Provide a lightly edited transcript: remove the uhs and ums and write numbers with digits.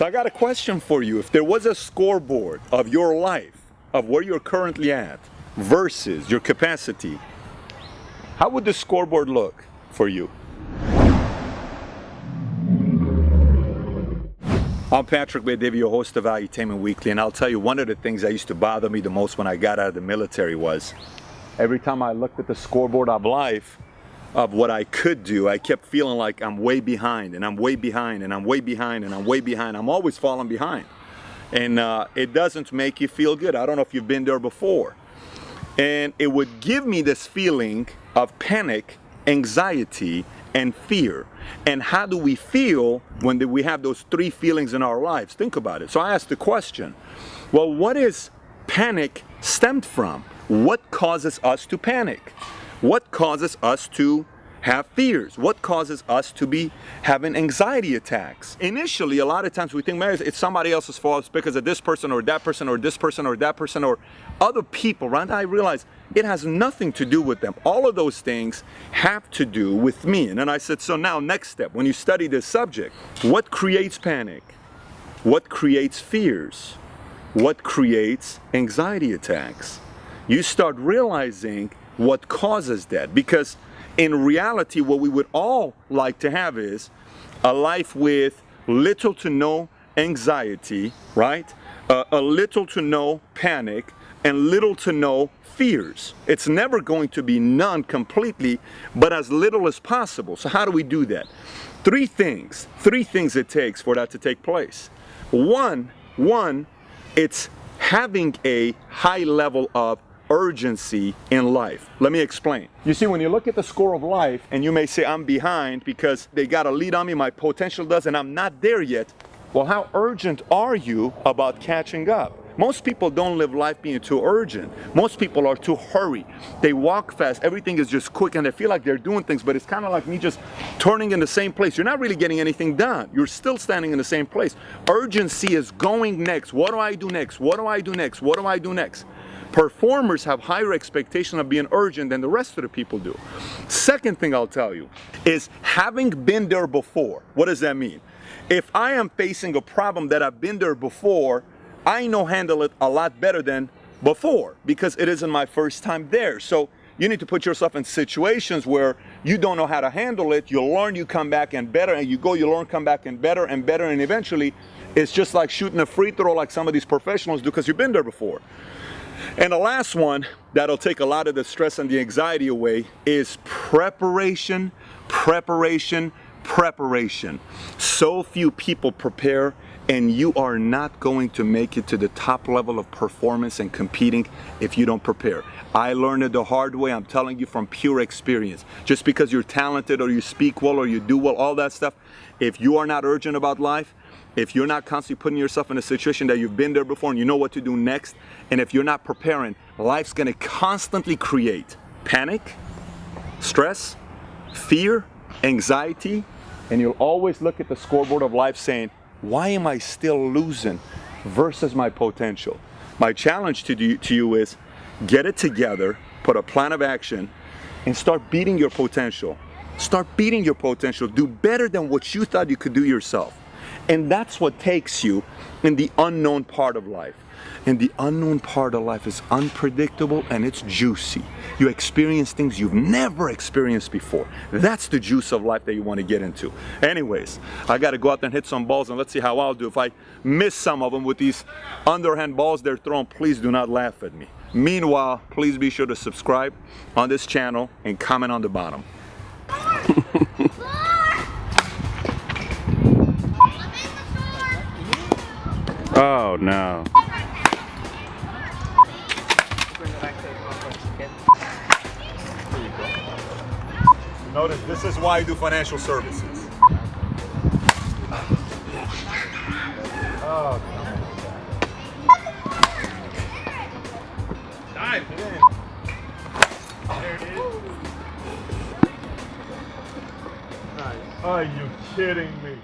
So I got a question for you. If there was a scoreboard of your life, of where you're currently at versus your capacity, how would the scoreboard look for you? I'm Patrick Bay-Davy, your host of Mentortainment Weekly, and I'll tell you, one of the things that used to bother me the most when I got out of the military was every time I looked at the scoreboard of life, of what I could do, I kept feeling like I'm way behind, and I'm way behind, and I'm way behind, and I'm way behind. I'm always falling behind. And it doesn't make you feel good. I don't know if you've been there before. And it would give me this feeling of panic, anxiety, and fear. And how do we feel when we have those three feelings in our lives? Think about it. So I asked the question, well, what is panic stemmed from? What causes us to panic? What causes us to have fears? What causes us to be having anxiety attacks? Initially, a lot of times we think, man, it's somebody else's fault. It's because of this person or that person or this person or that person or other people, right? I realize it has nothing to do with them. All of those things have to do with me. And then I said, so now next step, when you study this subject, what creates panic? What creates fears? What creates anxiety attacks? You start realizing what causes that, because in reality what we would all like to have is a life with little to no anxiety, right? A little to no panic and little to no fears. It's never going to be none completely, but as little as possible. So how do we do that? Three things it takes for that to take place. One, it's having a high level of urgency in life. Let me explain. You see, when you look at the score of life and you may say, I'm behind because they got a lead on me, my potential does, and I'm not there yet. Well, how urgent are you about catching up? Most people don't live life being too urgent. Most people are too hurried. They walk fast, everything is just quick, and they feel like they're doing things, but it's kind of like me just turning in the same place. You're not really getting anything done. You're still standing in the same place. Urgency is going next. What do I do next? What do I do next? What do I do next? Performers have higher expectation of being urgent than the rest of the people do. Second thing I'll tell you is having been there before. What does that mean? If I am facing a problem that I've been there before, I know handle it a lot better than before because it isn't my first time there. So you need to put yourself in situations where you don't know how to handle it. You learn, you come back and better, and you go, you learn, come back and better, and eventually it's just like shooting a free throw like some of these professionals do because you've been there before. And the last one that'll take a lot of the stress and the anxiety away is preparation, preparation, preparation. So few people prepare, and you are not going to make it to the top level of performance and competing if you don't prepare. I learned it the hard way. I'm telling you from pure experience. Just because you're talented or you speak well or you do well, all that stuff, if you are not urgent about life, if you're not constantly putting yourself in a situation that you've been there before and you know what to do next, and if you're not preparing, life's gonna constantly create panic, stress, fear, anxiety, and you'll always look at the scoreboard of life saying, why am I still losing versus my potential? My challenge to you is get it together, put a plan of action, and start beating your potential. Start beating your potential. Do better than what you thought you could do yourself. And that's what takes you in the unknown part of life. And the unknown part of life is unpredictable and it's juicy. You experience things you've never experienced before. That's the juice of life that you want to get into. Anyways, I got to go out there and hit some balls, and let's see how I'll do. If I miss some of them with these underhand balls they're throwing, please do not laugh at me. Meanwhile, please be sure to subscribe on this channel and comment on the bottom. Oh no. Notice this is why I do financial services. Oh, dive it in. There it is. Nice. Are you kidding me?